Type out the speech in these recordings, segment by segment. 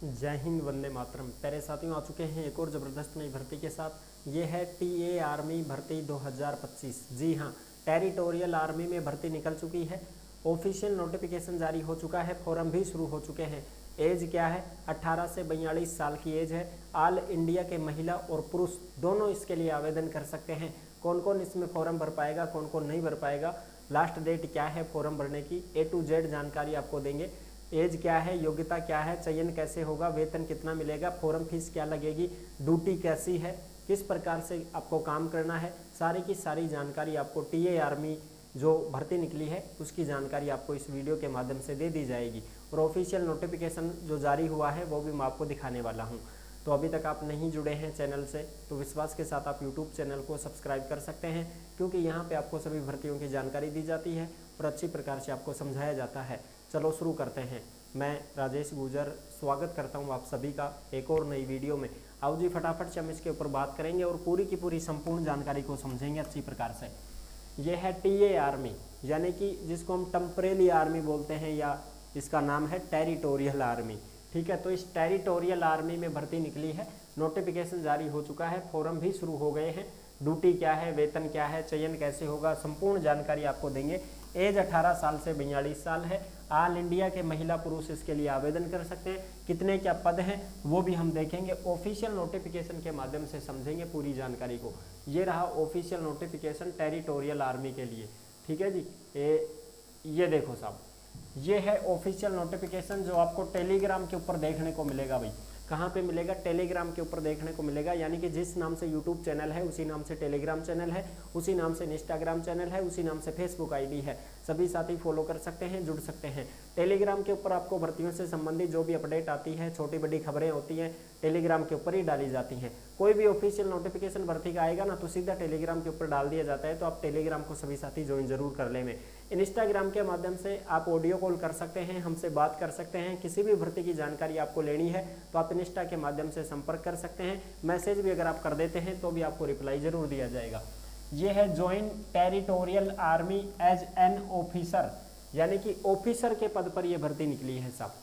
जय हिंद, वंदे मातरम। प्यारे साथियों, आ चुके हैं एक और ज़बरदस्त नई भर्ती के साथ। ये है टीए आर्मी भर्ती 2025। जी हाँ, टेरिटोरियल आर्मी में भर्ती निकल चुकी है। ऑफिशियल नोटिफिकेशन जारी हो चुका है, फॉर्म भी शुरू हो चुके हैं। एज क्या है? 18 से 42 साल की एज है। ऑल इंडिया के महिला और पुरुष दोनों इसके लिए आवेदन कर सकते हैं। कौन कौन इसमें फॉर्म भर पाएगा, कौन कौन नहीं भर पाएगा, लास्ट डेट क्या है फॉर्म भरने की, A to Z जानकारी आपको देंगे। एज क्या है, योग्यता क्या है, चयन कैसे होगा, वेतन कितना मिलेगा, फॉर्म फीस क्या लगेगी, ड्यूटी कैसी है, किस प्रकार से आपको काम करना है, सारी की सारी जानकारी आपको टीए आर्मी जो भर्ती निकली है उसकी जानकारी आपको इस वीडियो के माध्यम से दे दी जाएगी। और ऑफिशियल नोटिफिकेशन जो जारी हुआ है वो भी मैं आपको दिखाने वाला हूँ। तो अभी तक आप नहीं जुड़े हैं चैनल से तो विश्वास के साथ आप यूट्यूब चैनल को सब्सक्राइब कर सकते हैं, क्योंकि यहाँ पे आपको सभी भर्तियों की जानकारी दी जाती है और अच्छी प्रकार से आपको समझाया जाता है। चलो शुरू करते हैं। मैं राजेश गुजर स्वागत करता हूँ आप सभी का एक और नई वीडियो में। आओ जी, फटाफट से हम इसके ऊपर बात करेंगे और पूरी की पूरी संपूर्ण जानकारी को समझेंगे अच्छी प्रकार से। ये है टीए आर्मी, यानी कि जिसको हम टेम्परेरी आर्मी बोलते हैं, या इसका नाम है टेरिटोरियल आर्मी। ठीक है, तो इस टेरिटोरियल आर्मी में भर्ती निकली है, नोटिफिकेशन जारी हो चुका है, फॉर्म भी शुरू हो गए हैं। ड्यूटी क्या है, वेतन क्या है, चयन कैसे होगा, संपूर्ण जानकारी आपको देंगे। एज 18 साल से 42 साल है। ऑल इंडिया के महिला पुरुष इसके लिए आवेदन कर सकते हैं। कितने क्या पद हैं वो भी हम देखेंगे, ऑफिशियल नोटिफिकेशन के माध्यम से समझेंगे पूरी जानकारी को। ये रहा ऑफिशियल नोटिफिकेशन टेरिटोरियल आर्मी के लिए। ठीक है जी, ये देखो साहब, ये है ऑफिशियल नोटिफिकेशन जो आपको टेलीग्राम के ऊपर देखने को मिलेगा। भाई कहाँ पे मिलेगा? टेलीग्राम के ऊपर देखने को मिलेगा, यानी कि जिस नाम से यूट्यूब चैनल है उसी नाम से टेलीग्राम चैनल है, उसी नाम से इंस्टाग्राम चैनल है, उसी नाम से फेसबुक आईडी है। सभी साथी फॉलो कर सकते हैं, जुड़ सकते हैं। टेलीग्राम के ऊपर आपको भर्तियों से संबंधित जो भी अपडेट आती है, छोटी बड़ी खबरें होती हैं, टेलीग्राम के ऊपर ही डाली जाती हैं। कोई भी ऑफिशियल नोटिफिकेशन भर्ती का आएगा ना तो सीधा टेलीग्राम के ऊपर डाल दिया जाता है, तो आप टेलीग्राम को सभी साथी ज्वाइन जरूर कर लें। इंस्टाग्राम के माध्यम से आप ऑडियो कॉल कर सकते हैं, हमसे बात कर सकते हैं। किसी भी भर्ती की जानकारी आपको लेनी है तो आप इंस्टा के माध्यम से संपर्क कर सकते हैं। मैसेज भी अगर आप कर देते हैं तो भी आपको रिप्लाई जरूर दिया जाएगा। ये है join territorial army as an officer, यानी कि ऑफिसर के पद पर यह भर्ती निकली है साहब।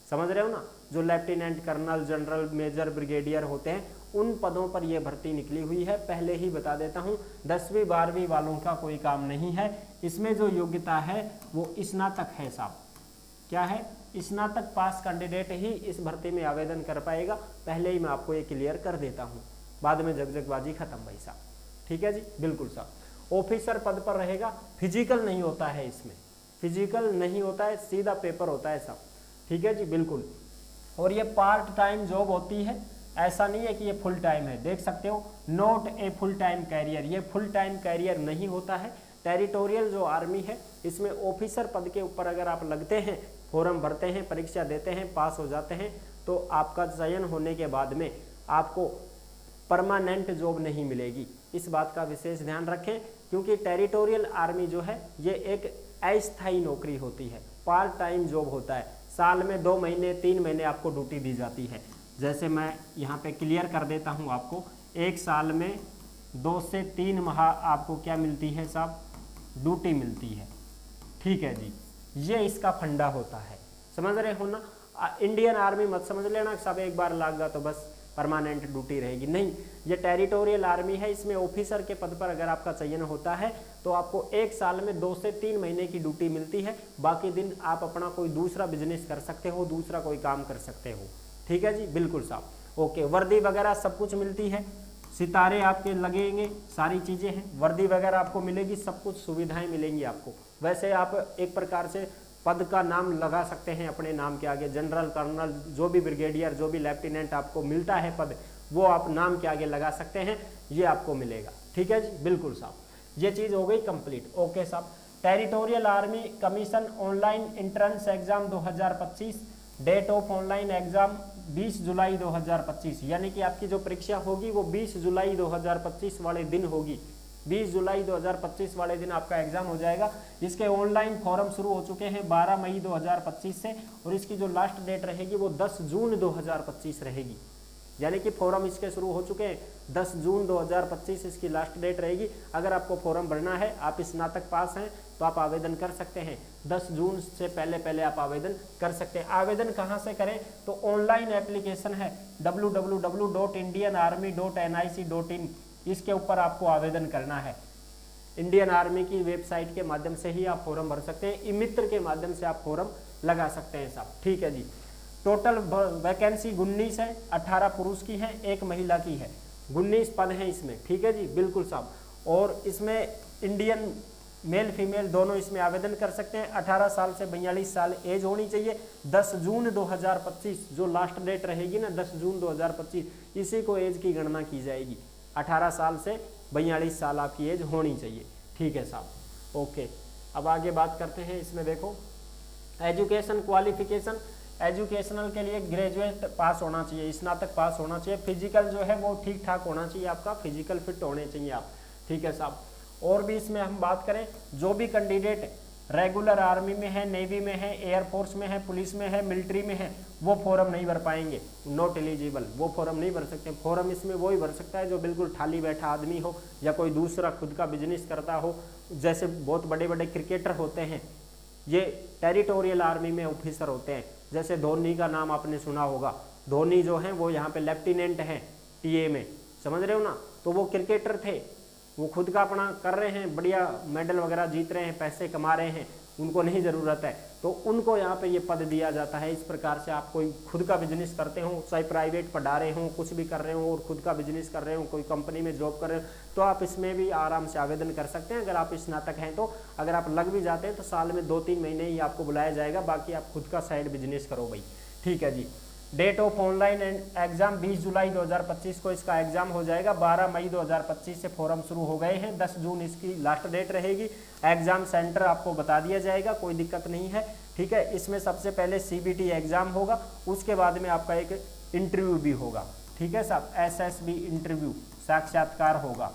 समझ रहे हो ना? जो lieutenant, colonel, general, major, brigadier होते हैं उन पदों पर यह भर्ती निकली हुई है। पहले ही बता देता हूं, 10वीं 12वीं वालों का कोई काम नहीं है। इसमें जो योग्यता है वो स्नातक है साहब। क्या है? स्नातक पास कैंडिडेट ही इस भर्ती में आवेदन कर पाएगा। पहले ही मैं आपको ये क्लियर कर देता हूँ, बाद में जगजगबाजी खत्म भाई साहब। ठीक है जी, बिल्कुल साहब। ऑफिसर पद पर रहेगा, फिजिकल नहीं होता है इसमें, फिजिकल नहीं होता है, सीधा पेपर होता है साहब। ठीक है जी, बिल्कुल। और ये पार्ट टाइम जॉब होती है, ऐसा नहीं है कि ये फुल टाइम है। देख सकते हो, not a full time career, ये फुल टाइम कैरियर नहीं होता है। टेरिटोरियल जो आर्मी है इसमें ऑफिसर पद के ऊपर अगर आप लगते हैं, फॉर्म भरते हैं, परीक्षा देते हैं, पास हो जाते हैं, तो आपका चयन होने के बाद में आपको परमानेंट जॉब नहीं मिलेगी। इस बात का विशेष ध्यान रखें, क्योंकि टेरिटोरियल आर्मी जो है ये एक अस्थायी नौकरी होती है, पार्ट टाइम जॉब होता है। साल में 2 महीने 3 महीने आपको ड्यूटी दी जाती है। जैसे मैं यहाँ पे क्लियर कर देता हूँ आपको, एक साल में 2 से 3 माह आपको क्या मिलती है साहब? ड्यूटी मिलती है। ठीक है जी, ये इसका फंडा होता है। समझ रहे हो ना? इंडियन आर्मी मत समझ लेना सब एक बार लग गया तो बस परमानेंट ड्यूटी रहेगी, नहीं। ये टेरिटोरियल आर्मी है, इसमें ऑफिसर के पद पर अगर आपका चयन होता है तो आपको एक साल में 2 से 3 महीने की ड्यूटी मिलती है। बाकी दिन आप अपना कोई दूसरा बिजनेस कर सकते हो, दूसरा कोई काम कर सकते हो। ठीक है जी, बिल्कुल साहब। ओके, वर्दी वगैरह सब कुछ मिलती है, सितारे आपके लगेंगे, सारी चीज़ें हैं, वर्दी वगैरह आपको मिलेगी, सब कुछ सुविधाएं मिलेंगी आपको। वैसे आप एक प्रकार से पद का नाम लगा सकते हैं अपने नाम के आगे, जनरल, कर्नल, जो भी ब्रिगेडियर, जो भी लेफ्टिनेंट आपको मिलता है पद, वो आप नाम के आगे लगा सकते हैं, ये आपको मिलेगा। ठीक है जी, बिल्कुल साहब। ये चीज़ हो गई कंप्लीट। ओके साहब। Territorial army commission online entrance exam 2025, date of online exam 20 जुलाई 2025, यानी कि आपकी जो परीक्षा होगी वो 20 जुलाई 2025 वाले दिन होगी। 20 जुलाई 2025 वाले दिन आपका एग्जाम हो जाएगा। इसके ऑनलाइन फॉर्म शुरू हो चुके हैं 12 मई 2025 से, और इसकी जो लास्ट डेट रहेगी वो 10 जून 2025 रहेगी। यानी कि फॉर्म इसके शुरू हो चुके हैं। 10 जून 2025 इसकी लास्ट डेट रहेगी। अगर आपको फॉर्म भरना है, आप स्नातक पास हैं तो आप आवेदन कर सकते हैं। 10 जून से पहले पहले आप आवेदन कर सकते हैं। आवेदन कहाँ से करें, तो ऑनलाइन एप्लीकेशन है www.indianarmy.nic.in, इसके ऊपर आपको आवेदन करना है। इंडियन आर्मी की वेबसाइट के माध्यम से ही आप फॉर्म भर सकते हैं। ई मित्र के माध्यम से आप फॉर्म लगा सकते हैं साहब, ठीक है जी। टोटल वैकेंसी 19 है, 18 पुरुष की है, 1 महिला की है। 19 पद हैं इसमें, ठीक है जी, बिल्कुल साहब। और इसमें इंडियन मेल फीमेल दोनों इसमें आवेदन कर सकते हैं। 18 साल से 42 साल एज होनी चाहिए। 10 जून 2025 जो लास्ट डेट रहेगी ना, 10 जून 2025, इसी को एज की गणना की जाएगी। 18 साल से 42 साल आपकी एज होनी चाहिए, ठीक है साहब, ओके। अब आगे बात करते हैं। इसमें देखो एजुकेशन क्वालिफिकेशन, एजुकेशनल के लिए ग्रेजुएट पास होना चाहिए, स्नातक पास होना चाहिए। फिजिकल जो है वो ठीक ठाक होना चाहिए, आपका फिजिकल फिट होने चाहिए आप, ठीक है साहब। और भी इसमें हम बात करें, जो भी कैंडिडेट रेगुलर आर्मी में है, नेवी में है, एयरफोर्स में है, पुलिस में है, मिलिट्री में है, वो फॉर्म नहीं भर पाएंगे, नॉट एलिजिबल, वो फॉर्म नहीं भर सकते। फॉर्म इसमें वही भर सकता है जो बिल्कुल खाली बैठा आदमी हो, या कोई दूसरा खुद का बिजनेस करता हो। जैसे बहुत बड़े बड़े क्रिकेटर होते हैं, ये टेरिटोरियल आर्मी में ऑफिसर होते हैं। जैसे धोनी का नाम आपने सुना होगा, धोनी जो है वो यहाँ पे लेफ्टिनेंट हैं टीए में, समझ रहे हो ना। तो वो क्रिकेटर थे, वो खुद का अपना कर रहे हैं, बढ़िया मेडल वगैरह जीत रहे हैं, पैसे कमा रहे हैं, उनको नहीं ज़रूरत है, तो उनको यहाँ पे ये पद दिया जाता है। इस प्रकार से आप कोई खुद का बिजनेस करते हो, चाहे प्राइवेट पढ़ा रहे हो, कुछ भी कर रहे हो, और खुद का बिजनेस कर रहे हो, कोई कंपनी में जॉब कर रहे हो, तो आप इसमें भी आराम से आवेदन कर सकते हैं। अगर आप स्नातक हैं तो, अगर आप लग भी जाते हैं तो साल में 2-3 महीने ही आपको बुलाया जाएगा, बाकी आप खुद का साइड बिजनेस करो भाई, ठीक है जी। डेट ऑफ ऑनलाइन एग्जाम 20 जुलाई 2025 को इसका एग्जाम हो जाएगा। 12 मई 2025 से फॉर्म शुरू हो गए हैं। 10 जून इसकी लास्ट डेट रहेगी। एग्जाम सेंटर आपको बता दिया जाएगा, कोई दिक्कत नहीं है, ठीक है। इसमें सबसे पहले CBT एग्जाम होगा, उसके बाद में आपका एक इंटरव्यू भी होगा, ठीक है साहब, SSB इंटरव्यू, साक्षात्कार होगा।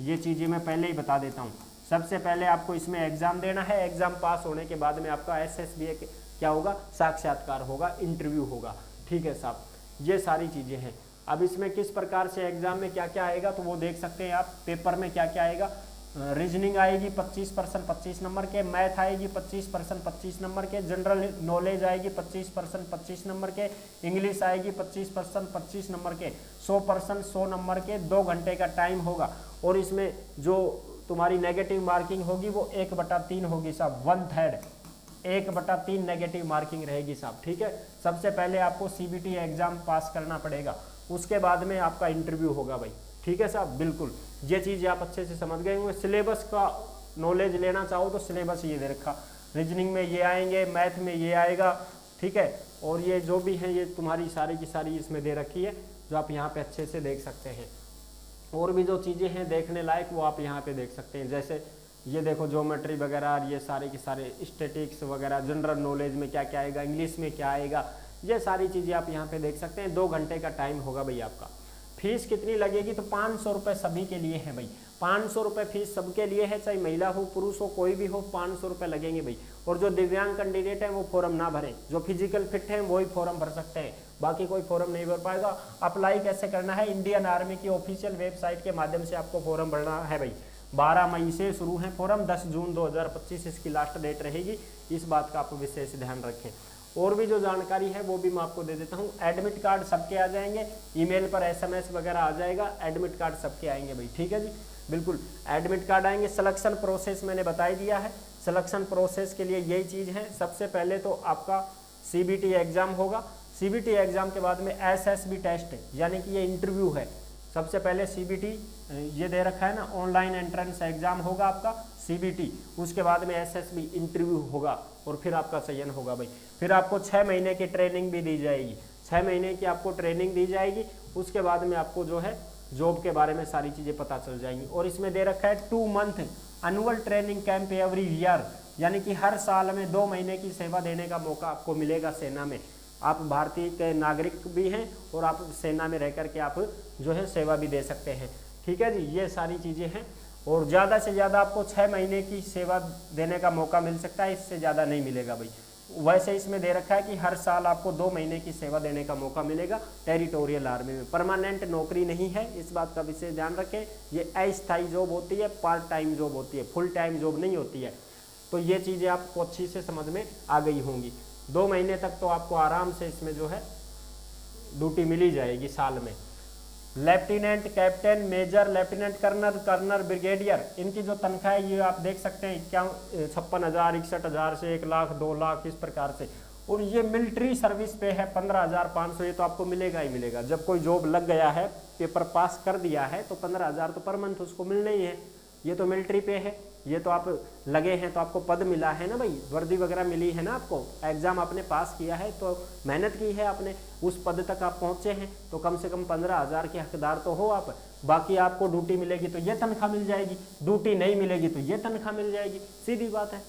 ये चीज़ें मैं पहले ही बता देता हूँ। सबसे पहले आपको इसमें एग्जाम देना है, एग्जाम पास होने के बाद में आपका SSB क्या होगा, साक्षात्कार होगा, इंटरव्यू होगा, ठीक है साहब। ये सारी चीज़ें हैं। अब इसमें किस प्रकार से एग्जाम में क्या क्या आएगा तो वो देख सकते हैं आप। पेपर में क्या क्या आएगा, रीजनिंग आएगी 25% 25 नंबर के, मैथ आएगी 25% 25 नंबर के, जनरल नॉलेज आएगी 25% 25 नंबर के, इंग्लिश आएगी 25% 25 नंबर के, 100% 100 नंबर के। 2 घंटे का टाइम होगा। और इसमें जो तुम्हारी नेगेटिव मार्किंग होगी वो 1/3 होगी साहब, 1/3, 1/3 नेगेटिव मार्किंग रहेगी साहब, ठीक है। सबसे पहले आपको CBT एग्जाम पास करना पड़ेगा, उसके बाद में आपका इंटरव्यू होगा भाई, ठीक है साहब, बिल्कुल। ये चीज़ आप अच्छे से समझ गए होंगे। सिलेबस का नॉलेज लेना चाहो तो सिलेबस ये दे रखा, रीजनिंग में ये आएंगे, मैथ में ये आएगा, ठीक है। और ये जो भी है ये तुम्हारी सारी की सारी इसमें दे रखी है, जो आप यहाँ पे अच्छे से देख सकते हैं। और भी जो चीज़ें हैं देखने लायक वो आप यहाँ पे देख सकते हैं। जैसे ये देखो ज्योमेट्री वगैरह, ये सारे के सारे स्टैटिक्स वगैरह, जनरल नॉलेज में क्या क्या आएगा, इंग्लिश में क्या आएगा, ये सारी चीज़ें आप यहाँ पे देख सकते हैं। 2 घंटे का टाइम होगा भाई आपका। फीस कितनी लगेगी तो 500 रुपये सभी के लिए है भाई, 500 रुपये फीस सबके लिए है, चाहे महिला हो पुरुष हो कोई भी हो, 500 रुपये लगेंगे भाई। और जो दिव्यांग कैंडिडेट हैं वो फॉर्म ना भरें, जो फिजिकल फिट हैं वही फॉर्म भर सकते हैं, बाकी कोई फॉर्म नहीं भर पाएगा। अप्लाई कैसे करना है, इंडियन आर्मी की ऑफिशियल वेबसाइट के माध्यम से आपको फॉर्म भरना है भाई। 12 मई से शुरू है फॉर्म, 10 जून 2025 इसकी लास्ट डेट रहेगी, इस बात का आप विशेष ध्यान रखें। और भी जो जानकारी है वो भी मैं आपको दे देता हूँ। एडमिट कार्ड सबके आ जाएंगे, ईमेल पर SMS वगैरह आ जाएगा, एडमिट कार्ड सबके आएंगे भाई, ठीक है जी, बिल्कुल एडमिट कार्ड आएंगे। सिलेक्शन प्रोसेस मैंने बता ही दिया है। सिलेक्शन प्रोसेस के लिए यही चीज़ है, सबसे पहले तो आपका CBT एग्जाम होगा, CBT एग्जाम के बाद में SSB टेस्ट, यानी कि ये इंटरव्यू है। सबसे पहले CBT ये दे रखा है ना, ऑनलाइन एंट्रेंस एग्जाम होगा आपका CBT, उसके बाद में SSB इंटरव्यू होगा, और फिर आपका चयन होगा भाई। फिर आपको 6 महीने की ट्रेनिंग भी दी जाएगी, 6 महीने की आपको ट्रेनिंग दी जाएगी। उसके बाद में आपको जो है जॉब के बारे में सारी चीज़ें पता चल जाएंगी। और इसमें दे रखा है 2 month annual training camp every year, यानी कि हर साल में 2 महीने की सेवा देने का मौका आपको मिलेगा सेना में। आप भारतीय के नागरिक भी हैं और आप सेना में रह कर के आप जो है सेवा भी दे सकते हैं, ठीक है जी। ये सारी चीज़ें हैं। और ज़्यादा से ज़्यादा आपको 6 महीने की सेवा देने का मौका मिल सकता है, इससे ज़्यादा नहीं मिलेगा भाई। वैसे इसमें दे रखा है कि हर साल आपको 2 महीने की सेवा देने का मौका मिलेगा टेरिटोरियल आर्मी में। परमानेंट नौकरी नहीं है, इस बात का विशेष ध्यान रखें। ये अस्थायी जॉब होती है, पार्ट टाइम जॉब होती है, फुल टाइम जॉब नहीं होती है। तो ये चीज़ें आपको अच्छी से समझ में आ गई होंगी। 2 महीने तक तो आपको आराम से इसमें जो है ड्यूटी मिली जाएगी साल में। Lieutenant, captain, major, lieutenant colonel, colonel, brigadier, इनकी जो तनख्वाह है ये आप देख सकते हैं, क्या 56,000, 61,000 से 1 लाख, 2 लाख, इस प्रकार से। और ये मिलिट्री सर्विस पे है 15,500, ये तो आपको मिलेगा ही मिलेगा। जब कोई जॉब लग गया है, पेपर पास कर दिया है, तो 15,000 तो पर मंथ उसको मिलना ही है। ये तो मिलिट्री पे है, ये तो आप लगे हैं तो आपको पद मिला है ना भाई, वर्दी वगैरह मिली है ना आपको, एग्जाम आपने पास किया है तो मेहनत की है आपने, उस पद तक आप पहुंचे हैं, तो कम से कम 15,000 के हकदार तो हो आप। बाकी आपको ड्यूटी मिलेगी तो ये तनख्वाह मिल जाएगी, ड्यूटी नहीं मिलेगी तो ये तनख्वाह मिल जाएगी, सीधी बात है।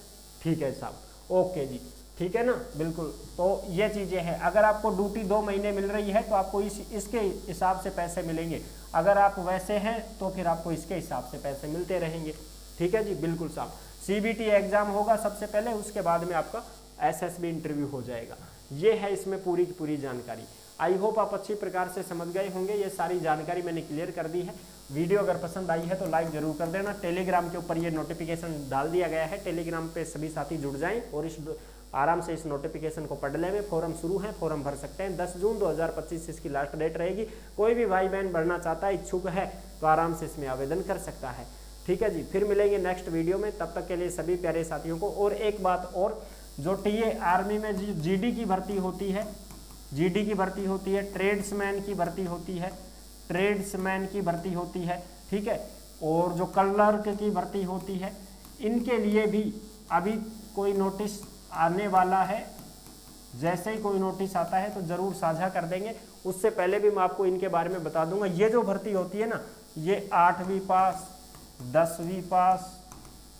ठीक है साहब, ओके जी, ठीक है ना, बिल्कुल। तो ये चीज़ें हैं, अगर आपको ड्यूटी 2 महीने मिल रही है तो आपको इसके हिसाब से पैसे मिलेंगे। अगर आप वैसे हैं तो फिर आपको इसके हिसाब से पैसे मिलते रहेंगे। ठीक है जी, बिल्कुल साहब। CBT एग्जाम होगा सबसे पहले, उसके बाद में आपका SSB इंटरव्यू हो जाएगा। ये है इसमें पूरी की पूरी जानकारी। आई होप आप अच्छी प्रकार से समझ गए होंगे। ये सारी जानकारी मैंने क्लियर कर दी है। वीडियो अगर पसंद आई है तो लाइक जरूर कर देना। टेलीग्राम के ऊपर ये नोटिफिकेशन डाल दिया गया है, टेलीग्राम पे सभी साथी जुड़ जाएं और आराम से इस नोटिफिकेशन को पढ़ लें। फॉर्म शुरू है, फॉर्म भर सकते हैं। 10 जून 2025 इसकी लास्ट डेट रहेगी। कोई भी भाई बहन भरना चाहता है, इच्छुक है, तो आराम से इसमें आवेदन कर सकता है। ठीक है जी, फिर मिलेंगे नेक्स्ट वीडियो में। तब तक के लिए सभी प्यारे साथियों को। और एक बात और, जो TA आर्मी में GD की भर्ती होती है, GD की भर्ती होती है, ट्रेड्समैन की भर्ती होती है, ट्रेड्समैन की भर्ती होती है, ठीक है, और जो क्लर्क की भर्ती होती है, इनके लिए भी अभी कोई नोटिस आने वाला है। जैसे ही कोई नोटिस आता है तो जरूर साझा कर देंगे। उससे पहले भी मैं आपको इनके बारे में बता दूंगा। ये जो भर्ती होती है ना, ये 8वीं पास, 10वीं पास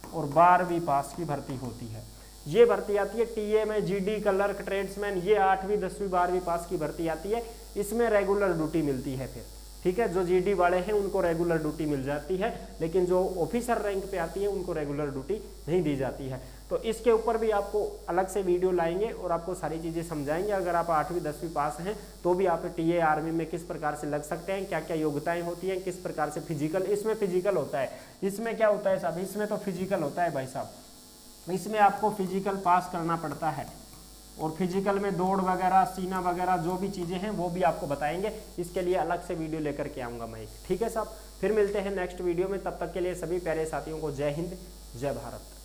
और 12वीं पास की भर्ती होती है। ये भर्ती आती है TA में, GD, क्लर्क, ट्रेड्समैन, ये 8वीं, 10वीं, 12वीं पास की भर्ती आती है। इसमें रेगुलर ड्यूटी मिलती है फिर। ठीक है, जो GD वाले हैं उनको रेगुलर ड्यूटी मिल जाती है, लेकिन जो ऑफिसर रैंक पे आती है उनको रेगुलर ड्यूटी नहीं दी जाती है। तो इसके ऊपर भी आपको अलग से वीडियो लाएंगे और आपको सारी चीज़ें समझाएंगे। अगर आप 8वीं 10वीं पास हैं तो भी आप TA आर्मी में किस प्रकार से लग सकते हैं, क्या क्या योग्यताएं होती हैं, किस प्रकार से फिजिकल, इसमें फिजिकल होता है। इसमें क्या होता है साहब, इसमें तो फिजिकल होता है भाई साहब। इसमें आपको फिजिकल पास करना पड़ता है और फिजिकल में दौड़ वगैरह, सीना वगैरह, जो भी चीज़ें हैं वो भी आपको बताएंगे। इसके लिए अलग से वीडियो लेकर के आऊँगा मैं। ठीक है साहब, फिर मिलते हैं नेक्स्ट वीडियो में। तब तक के लिए सभी प्यारे साथियों को जय हिंद, जय भारत।